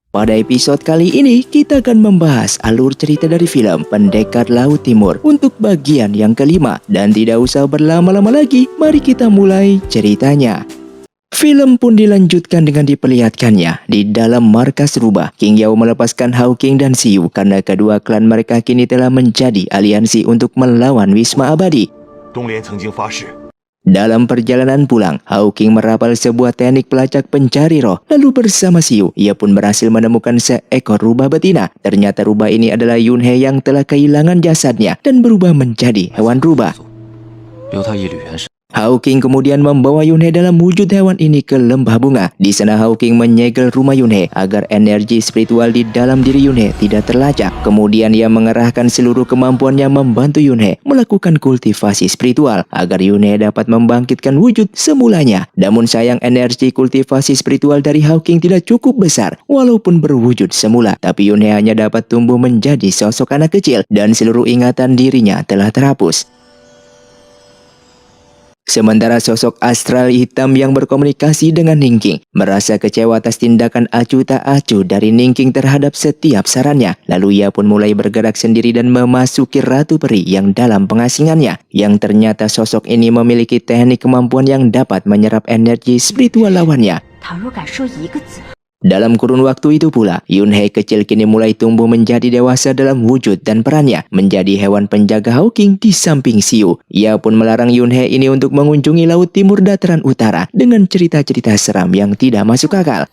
Pada episode kali ini, kita akan membahas alur cerita dari film Pendekar Laut Timur untuk bagian yang kelima. Dan tidak usah berlama-lama lagi, mari kita mulai ceritanya. Film pun dilanjutkan dengan diperlihatkannya di dalam markas rubah. King Yao melepaskan Hawking dan Siyu karena kedua klan mereka kini telah menjadi aliansi untuk melawan Wisma Abadi. Dalam perjalanan pulang, Hawking merapal sebuah teknik pelacak pencari roh. Lalu bersama Siyu, ia pun berhasil menemukan seekor rubah betina. Ternyata rubah ini adalah Yunhe yang telah kehilangan jasadnya dan berubah menjadi hewan rubah. Hawking kemudian membawa Yunhe dalam wujud hewan ini ke lembah bunga. Di sana Hawking menyegel rumah Yunhe agar energi spiritual di dalam diri Yunhe tidak terlacak. Kemudian ia mengerahkan seluruh kemampuannya membantu Yunhe melakukan kultivasi spiritual agar Yunhe dapat membangkitkan wujud semulanya. Namun sayang, energi kultivasi spiritual dari Hawking tidak cukup besar walaupun berwujud semula. Tapi Yunhe hanya dapat tumbuh menjadi sosok anak kecil dan seluruh ingatan dirinya telah terhapus. Sementara sosok astral hitam yang berkomunikasi dengan Ningking merasa kecewa atas tindakan acuh tak acuh dari Ningking terhadap setiap sarannya. Lalu ia pun mulai bergerak sendiri dan memasuki Ratu Peri yang dalam pengasingannya. Yang ternyata sosok ini memiliki teknik kemampuan yang dapat menyerap energi spiritual lawannya. Dalam kurun waktu itu pula, Yunhe kecil kini mulai tumbuh menjadi dewasa dalam wujud dan perannya menjadi hewan penjaga Hawking di samping Siyu. Ia pun melarang Yunhe ini untuk mengunjungi Laut Timur Dataran Utara dengan cerita-cerita seram yang tidak masuk akal.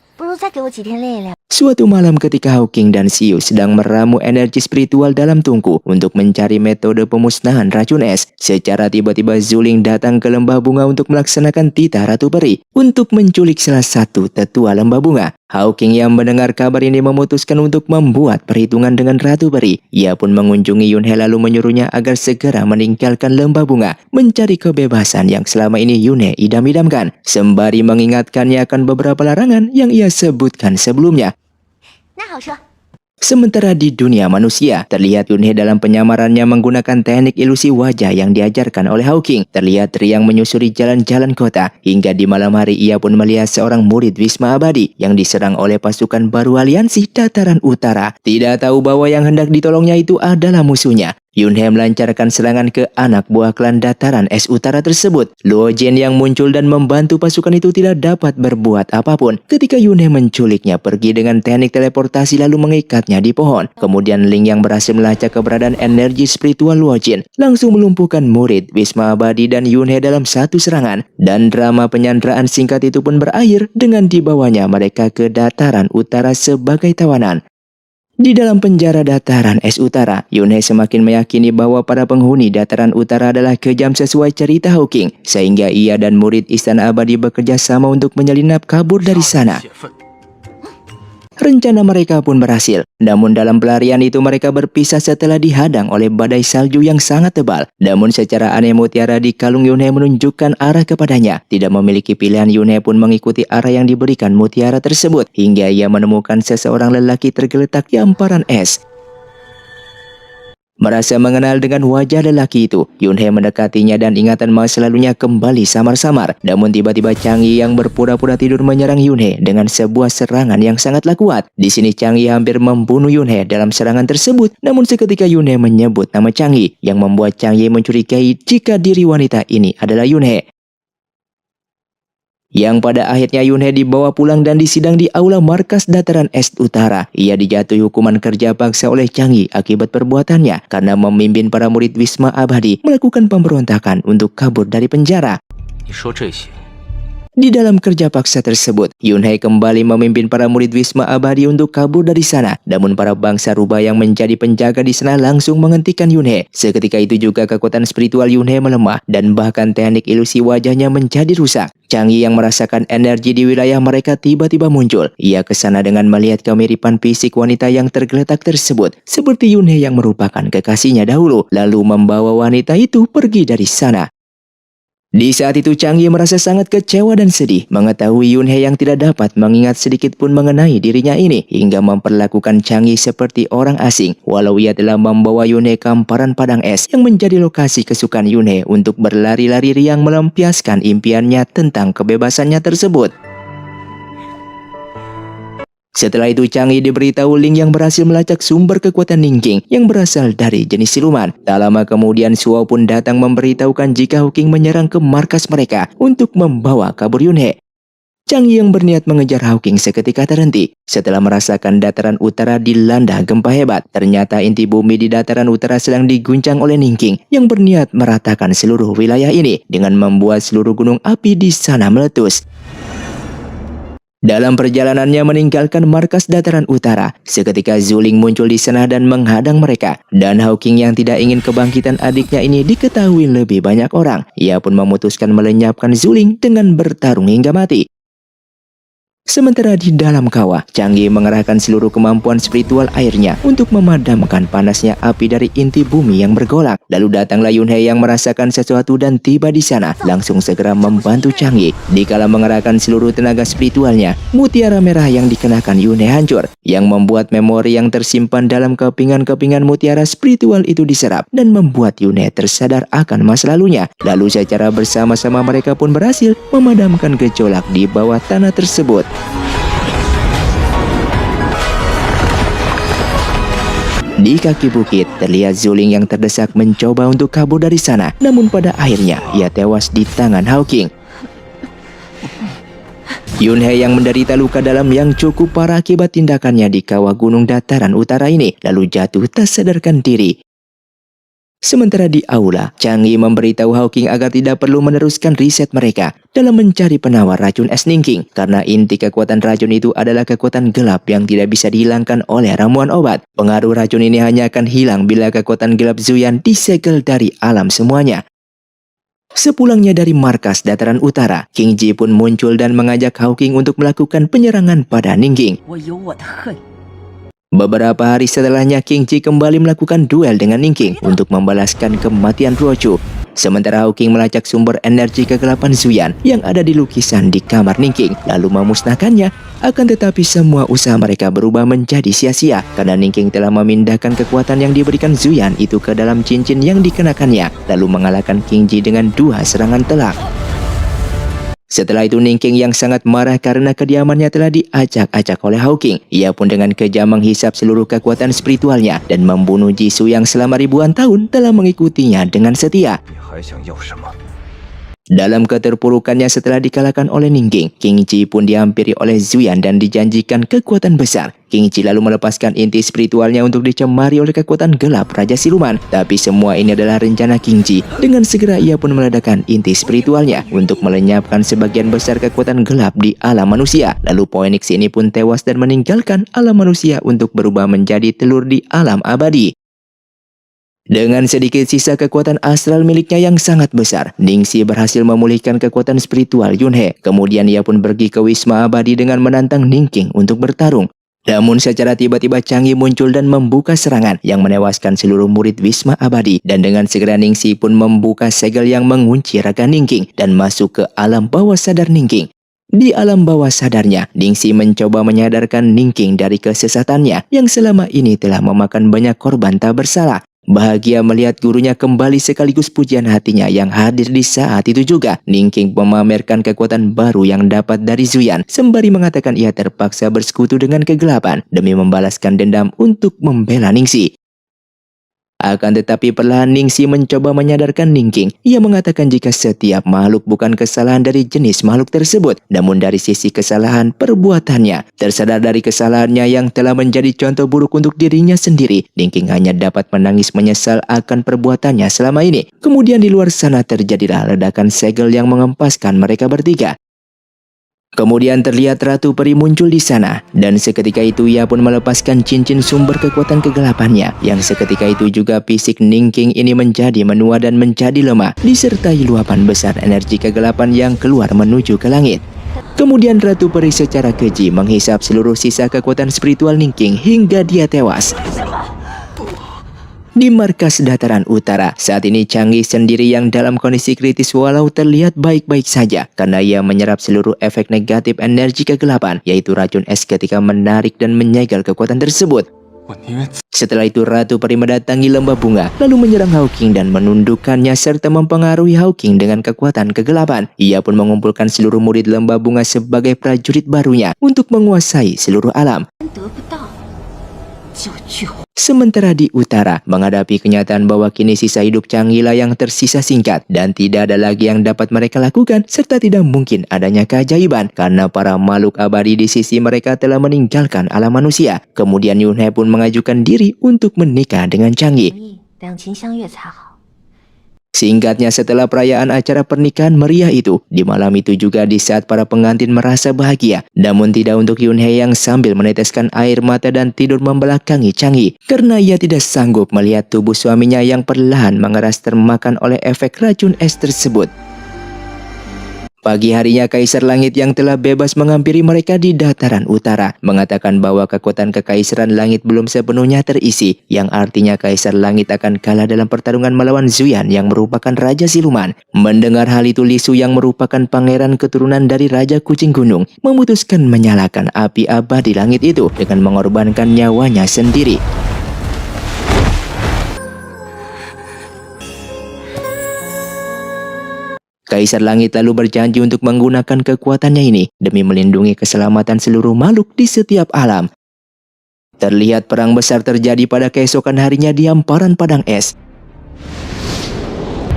Suatu malam ketika Hawking dan Siyu sedang meramu energi spiritual dalam tungku untuk mencari metode pemusnahan racun es, secara tiba-tiba Zuling datang ke lembah bunga untuk melaksanakan titah Ratu Peri untuk menculik salah satu tetua lembah bunga. Hawking yang mendengar kabar ini memutuskan untuk membuat perhitungan dengan Ratu Peri. Ia pun mengunjungi Yunhe lalu menyuruhnya agar segera meninggalkan lembah bunga, mencari kebebasan yang selama ini Yunhe idam-idamkan, sembari mengingatkannya akan beberapa larangan yang ia sebutkan sebelumnya. Sementara di dunia manusia, terlihat Yunhe dalam penyamarannya menggunakan teknik ilusi wajah yang diajarkan oleh Hawking. Terlihat riang menyusuri jalan-jalan kota, hingga di malam hari ia pun melihat seorang murid Wisma Abadi yang diserang oleh pasukan baru aliansi Dataran Utara. Tidak tahu bahwa yang hendak ditolongnya itu adalah musuhnya. Yunhe melancarkan serangan ke anak buah klan Dataran Es Utara tersebut. Luo Jin yang muncul dan membantu pasukan itu tidak dapat berbuat apapun ketika Yunhe menculiknya pergi dengan teknik teleportasi lalu mengikatnya di pohon. Kemudian Ling yang berhasil melacak keberadaan energi spiritual Luo Jin langsung melumpuhkan murid Wisma Abadi dan Yunhe dalam satu serangan. Dan drama penyanderaan singkat itu pun berakhir dengan dibawanya mereka ke Dataran Utara sebagai tawanan. Di dalam penjara Dataran Es Utara, Yunhe semakin meyakini bahwa para penghuni Dataran Utara adalah kejam sesuai cerita Hawking, sehingga ia dan murid Istana Abadi bekerja sama untuk menyelinap kabur dari sana. Rencana mereka pun berhasil, namun dalam pelarian itu mereka berpisah setelah dihadang oleh badai salju yang sangat tebal. Namun secara aneh mutiara di kalung Yunhe menunjukkan arah kepadanya. Tidak memiliki pilihan, Yunhe pun mengikuti arah yang diberikan mutiara tersebut, hingga ia menemukan seseorang lelaki tergeletak di hamparan es. Merasa mengenal dengan wajah lelaki itu, Yunhe mendekatinya dan ingatan masa lalunya kembali samar-samar. Namun tiba-tiba Chang Yi yang berpura-pura tidur menyerang Yunhe dengan sebuah serangan yang sangatlah kuat. Di sini Chang Yi hampir membunuh Yunhe dalam serangan tersebut. Namun seketika Yunhe menyebut nama Chang Yi yang membuat Chang Yi mencurigai jika diri wanita ini adalah Yunhe. Yang pada akhirnya Yunhe dibawa pulang dan disidang di aula markas Dataran Es Utara. Ia dijatuhi hukuman kerja paksa oleh Chang Yi akibat perbuatannya karena memimpin para murid Wisma Abadi melakukan pemberontakan untuk kabur dari penjara. Di dalam kerja paksa tersebut, Yunhe kembali memimpin para murid Wisma Abadi untuk kabur dari sana. Namun para bangsa rubah yang menjadi penjaga di sana langsung menghentikan Yunhe. Seketika itu juga kekuatan spiritual Yunhe melemah dan bahkan teknik ilusi wajahnya menjadi rusak. Chang Yi yang merasakan energi di wilayah mereka tiba-tiba muncul. Ia kesana dengan melihat kemiripan fisik wanita yang tergeletak tersebut, seperti Yunhe yang merupakan kekasihnya dahulu, lalu membawa wanita itu pergi dari sana. Di saat itu Chang Yi merasa sangat kecewa dan sedih mengetahui Yunhe yang tidak dapat mengingat sedikit pun mengenai dirinya ini, hingga memperlakukan Chang Yi seperti orang asing walau ia telah membawa Yunhe ke hamparan padang es yang menjadi lokasi kesukaan Yunhe untuk berlari-lari riang melampiaskan impiannya tentang kebebasannya tersebut. Setelah itu Chang Yi diberitahu Ling yang berhasil melacak sumber kekuatan Ningking yang berasal dari jenis siluman. Tak lama kemudian Suo pun datang memberitahukan jika Hawking menyerang ke markas mereka untuk membawa kabur Yunhe. Chang Yi yang berniat mengejar Hawking seketika terhenti. Setelah merasakan dataran utara dilanda gempa hebat, ternyata inti bumi di dataran utara sedang diguncang oleh Ningking yang berniat meratakan seluruh wilayah ini dengan membuat seluruh gunung api di sana meletus. Dalam perjalanannya meninggalkan markas dataran utara, seketika Zuling muncul di sana dan menghadang mereka. Dan Hawking yang tidak ingin kebangkitan adiknya ini diketahui lebih banyak orang. Ia pun memutuskan melenyapkan Zuling dengan bertarung hingga mati. Sementara di dalam kawah, Chang Yi mengerahkan seluruh kemampuan spiritual airnya untuk memadamkan panasnya api dari inti bumi yang bergolak. Lalu datanglah Yunhe yang merasakan sesuatu dan tiba di sana, langsung segera membantu Chang Yi. Dikala mengerahkan seluruh tenaga spiritualnya, mutiara merah yang dikenakan Yunhe hancur, yang membuat memori yang tersimpan dalam kepingan-kepingan mutiara spiritual itu diserap dan membuat Yunhe tersadar akan masa lalunya. Lalu secara bersama-sama mereka pun berhasil memadamkan gejolak di bawah tanah tersebut. Di kaki bukit, terlihat Zuling yang terdesak mencoba untuk kabur dari sana. Namun pada akhirnya, ia tewas di tangan Hawking. Yunhe yang menderita luka dalam yang cukup parah akibat tindakannya di kawah gunung dataran utara ini, lalu jatuh tak sadarkan diri. Sementara di aula, Chang Yi memberitahu Hawking agar tidak perlu meneruskan riset mereka dalam mencari penawar racun es Ningking, karena inti kekuatan racun itu adalah kekuatan gelap yang tidak bisa dihilangkan oleh ramuan obat. Pengaruh racun ini hanya akan hilang bila kekuatan gelap Zuyan disegel dari alam semuanya. Sepulangnya dari markas dataran utara, King Ji pun muncul dan mengajak Hawking untuk melakukan penyerangan pada Ningking. Beberapa hari setelahnya, King Ji kembali melakukan duel dengan Ningking untuk membalaskan kematian Ruochu. Sementara Hawking melacak sumber energi kegelapan Zuyan yang ada di lukisan di kamar Ningking, lalu memusnahkannya. Akan tetapi semua usaha mereka berubah menjadi sia-sia karena Ningking telah memindahkan kekuatan yang diberikan Zuyan itu ke dalam cincin yang dikenakannya, lalu mengalahkan King Ji dengan 2 serangan telak. Setelah itu Ningking yang sangat marah karena kediamannya telah diacak-acak oleh Hawking. Ia pun dengan kejam menghisap seluruh kekuatan spiritualnya dan membunuh Jisoo yang selama ribuan tahun telah mengikutinya dengan setia. Dalam keterpurukannya setelah dikalahkan oleh Ningking, King Ji pun dihampiri oleh Zuyan dan dijanjikan kekuatan besar. King Ji lalu melepaskan inti spiritualnya untuk dicemari oleh kekuatan gelap Raja Siluman. Tapi semua ini adalah rencana King Ji. Dengan segera ia pun meledakkan inti spiritualnya untuk melenyapkan sebagian besar kekuatan gelap di alam manusia. Lalu Phoenix ini pun tewas dan meninggalkan alam manusia untuk berubah menjadi telur di alam abadi. Dengan sedikit sisa kekuatan astral miliknya yang sangat besar, Ningxi berhasil memulihkan kekuatan spiritual Yunhe. Kemudian ia pun pergi ke Wisma Abadi dengan menantang Ningking untuk bertarung. Namun secara tiba-tiba Chang Yi muncul dan membuka serangan yang menewaskan seluruh murid Wisma Abadi. Dan dengan segera Ningxi pun membuka segel yang mengunci raga Ningking dan masuk ke alam bawah sadar Ningking. Di alam bawah sadarnya, Ningxi mencoba menyadarkan Ningking dari kesesatannya yang selama ini telah memakan banyak korban tak bersalah. Bahagia melihat gurunya kembali sekaligus pujian hatinya yang hadir di saat itu juga. Ningking memamerkan kekuatan baru yang dapat dari Zuyan, sembari mengatakan ia terpaksa bersekutu dengan kegelapan demi membalaskan dendam untuk membela Ningxi. Akan tetapi perlahan Ningxi mencoba menyadarkan Ningking. Ia mengatakan jika setiap makhluk bukan kesalahan dari jenis makhluk tersebut, namun dari sisi kesalahan perbuatannya. Tersadar dari kesalahannya yang telah menjadi contoh buruk untuk dirinya sendiri, Ningking hanya dapat menangis menyesal akan perbuatannya selama ini. Kemudian di luar sana terjadilah ledakan segel yang mengempaskan mereka bertiga. Kemudian terlihat Ratu Peri muncul di sana, dan seketika itu ia pun melepaskan cincin sumber kekuatan kegelapannya, yang seketika itu juga fisik Ningking ini menjadi menua dan menjadi lemah, disertai luapan besar energi kegelapan yang keluar menuju ke langit. Kemudian Ratu Peri secara keji menghisap seluruh sisa kekuatan spiritual Ningking hingga dia tewas. Di markas dataran utara, saat ini Chang Yi sendiri yang dalam kondisi kritis walau terlihat baik-baik saja karena ia menyerap seluruh efek negatif energi kegelapan, yaitu racun es ketika menarik dan menyegel kekuatan tersebut. Setelah itu Ratu Peri mendatangi lembah bunga, lalu menyerang Hawking dan menundukkannya serta mempengaruhi Hawking dengan kekuatan kegelapan. Ia pun mengumpulkan seluruh murid lembah bunga sebagai prajurit barunya untuk menguasai seluruh alam. Sementara di utara, menghadapi kenyataan bahwa kini sisa hidup Changi lah yang tersisa singkat dan tidak ada lagi yang dapat mereka lakukan serta tidak mungkin adanya keajaiban karena para makhluk abadi di sisi mereka telah meninggalkan alam manusia. Kemudian Yunhe pun mengajukan diri untuk menikah dengan Changi. Singkatnya, setelah perayaan acara pernikahan meriah itu, di malam itu juga di saat para pengantin merasa bahagia, namun tidak untuk Yunhe yang sambil meneteskan air mata dan tidur membelakangi Changi, karena ia tidak sanggup melihat tubuh suaminya yang perlahan mengeras termakan oleh efek racun es tersebut. Pagi harinya Kaisar Langit yang telah bebas menghampiri mereka di dataran utara mengatakan bahwa kekuatan kekaisaran langit belum sepenuhnya terisi, yang artinya Kaisar Langit akan kalah dalam pertarungan melawan Zuyan yang merupakan Raja Siluman. Mendengar hal itu, Li Su yang merupakan pangeran keturunan dari Raja Kucing Gunung memutuskan menyalakan api abadi langit itu dengan mengorbankan nyawanya sendiri. Kaisar Langit lalu berjanji untuk menggunakan kekuatannya ini demi melindungi keselamatan seluruh makhluk di setiap alam. Terlihat perang besar terjadi pada keesokan harinya di hamparan padang es.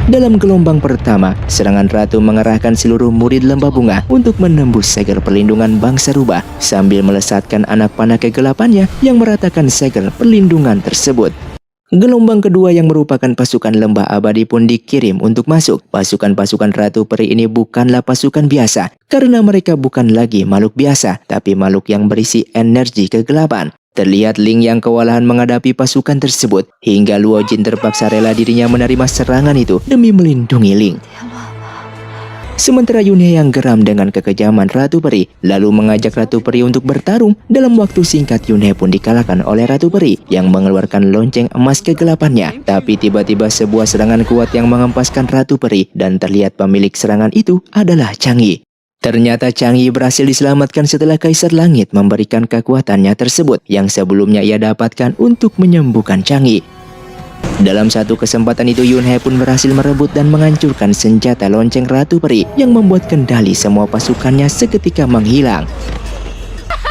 Dalam gelombang pertama, serangan Ratu mengerahkan seluruh murid lembah bunga untuk menembus segel perlindungan bangsa rubah sambil melesatkan anak panah kegelapannya yang meratakan segel perlindungan tersebut. Gelombang kedua yang merupakan pasukan lembah abadi pun dikirim untuk masuk. Pasukan-pasukan Ratu Peri ini bukanlah pasukan biasa, karena mereka bukan lagi makhluk biasa, tapi makhluk yang berisi energi kegelapan. Terlihat Ling yang kewalahan menghadapi pasukan tersebut, hingga Luo Jin terpaksa rela dirinya menerima serangan itu demi melindungi Ling. Sementara Yunhe yang geram dengan kekejaman Ratu Peri, lalu mengajak Ratu Peri untuk bertarung. Dalam waktu singkat Yunhe pun dikalahkan oleh Ratu Peri yang mengeluarkan lonceng emas kegelapannya. Tapi tiba-tiba sebuah serangan kuat yang menghempaskan Ratu Peri dan terlihat pemilik serangan itu adalah Changi. Ternyata Changi berhasil diselamatkan setelah Kaisar Langit memberikan kekuatannya tersebut yang sebelumnya ia dapatkan untuk menyembuhkan Changi. Dalam satu kesempatan itu Yunhe pun berhasil merebut dan menghancurkan senjata lonceng Ratu Peri yang membuat kendali semua pasukannya seketika menghilang.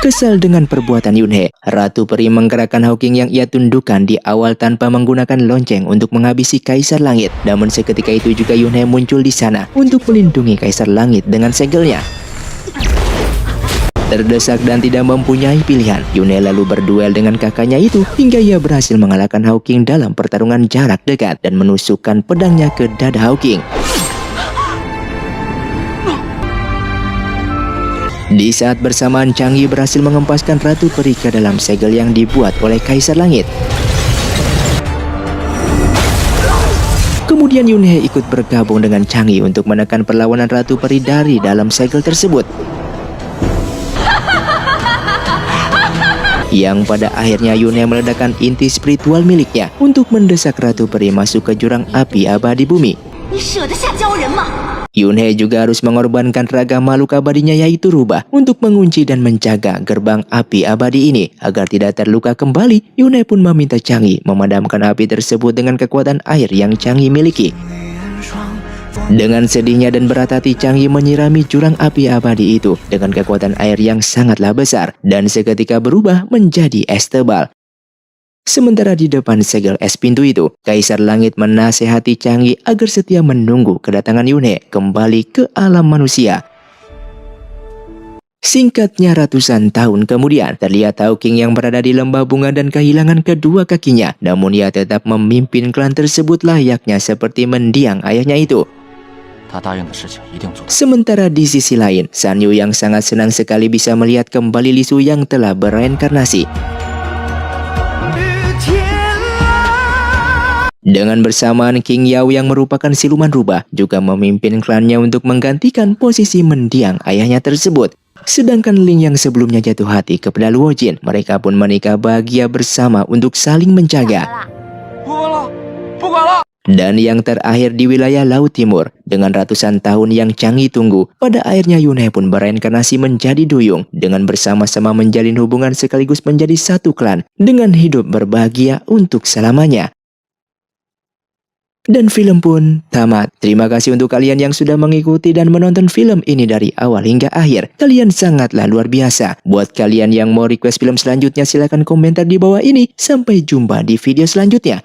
Kesal dengan perbuatan Yunhe, Ratu Peri menggerakkan Hawking yang ia tundukkan di awal tanpa menggunakan lonceng untuk menghabisi Kaisar Langit. Namun seketika itu juga Yunhe muncul di sana untuk melindungi Kaisar Langit dengan segelnya. Terdesak dan tidak mempunyai pilihan, Yunhe lalu berduel dengan kakaknya itu hingga ia berhasil mengalahkan Hawking dalam pertarungan jarak dekat dan menusukkan pedangnya ke dada Hawking. Di saat bersamaan Changi berhasil mengempaskan Ratu Peri ke dalam segel yang dibuat oleh Kaisar Langit. Kemudian Yunhe ikut bergabung dengan Changi untuk menekan perlawanan Ratu Peri dari dalam segel tersebut. Yang pada akhirnya Yunhe meledakkan inti spiritual miliknya untuk mendesak Ratu Peri masuk ke jurang api abadi bumi. Yunhe juga harus mengorbankan raga makhluk abadinya yaitu Rubah untuk mengunci dan menjaga gerbang api abadi ini. Agar tidak terluka kembali, Yunhe pun meminta Changi memadamkan api tersebut dengan kekuatan air yang Changi miliki. Dengan sedihnya dan berat hati, Changi menyirami jurang api abadi itu dengan kekuatan air yang sangatlah besar dan seketika berubah menjadi es tebal. Sementara di depan segel es pintu itu, Kaisar Langit menasehati Changi agar setia menunggu kedatangan Yunhe kembali ke alam manusia. Singkatnya ratusan tahun kemudian, terlihat Hawking yang berada di lembah bunga dan kehilangan kedua kakinya. Namun ia tetap memimpin klan tersebut layaknya seperti mendiang ayahnya itu. Sementara di sisi lain, San Yu yang sangat senang sekali bisa melihat kembali Li Su yang telah bereinkarnasi. Dengan bersamaan, King Yao yang merupakan siluman rubah juga memimpin klannya untuk menggantikan posisi mendiang ayahnya tersebut. Sedangkan Ling yang sebelumnya jatuh hati kepada Luo Jin, mereka pun menikah bahagia bersama untuk saling menjaga. Dan yang terakhir di wilayah Laut Timur, dengan ratusan tahun yang Changi tunggu, pada akhirnya Yunhei pun bereinkarnasi menjadi duyung dengan bersama-sama menjalin hubungan sekaligus menjadi satu klan dengan hidup berbahagia untuk selamanya. Dan film pun tamat. Terima kasih untuk kalian yang sudah mengikuti dan menonton film ini dari awal hingga akhir. Kalian sangatlah luar biasa. Buat kalian yang mau request film selanjutnya silahkan komentar di bawah ini. Sampai jumpa di video selanjutnya.